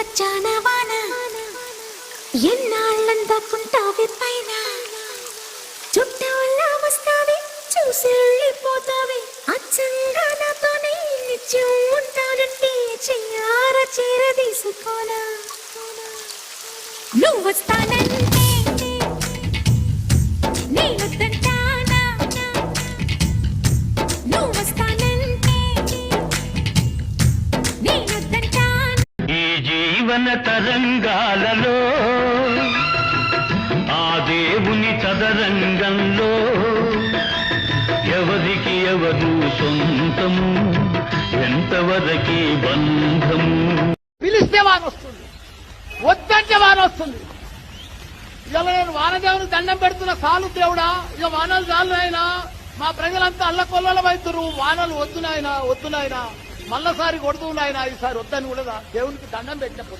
సచ్చానా వాన ఎన్నాళ్ళందాకుంటావి పైన చుట్టవల్లా వస్తావి చూసి వెళ్ళిపోతావి అచ్చంగా నాతోనే నిత్యం ఉంటానంటే చెయ్యార చీర తీసుకోనా నువ్వు వస్తానంటే నేనొద్దంటానా నువ్వు వస్తానంటే నేనొద్దంటానా ఈ జీవన తరంగాలలో ఆ దేవుని చదరంగంలో ఎవరికి ఎవరు సొంతము ఎంతవరకి బంధము పిలిస్తే వాన వస్తుంది వద్దంటే వాన వస్తుంది ఇలా నేను వానదేవుని దండం పెడుతున్న సాలు దేవుడా ఇక వానలు చాలు ఆయన మా ప్రజలంతా అల్లకొల్లలో అవుతున్నారు వానలు వద్దునాయన మళ్ళసారి కొడుతున్నాయన ఈసారి వద్దని కూడా దేవునికి దండం పెట్టినప్పుడు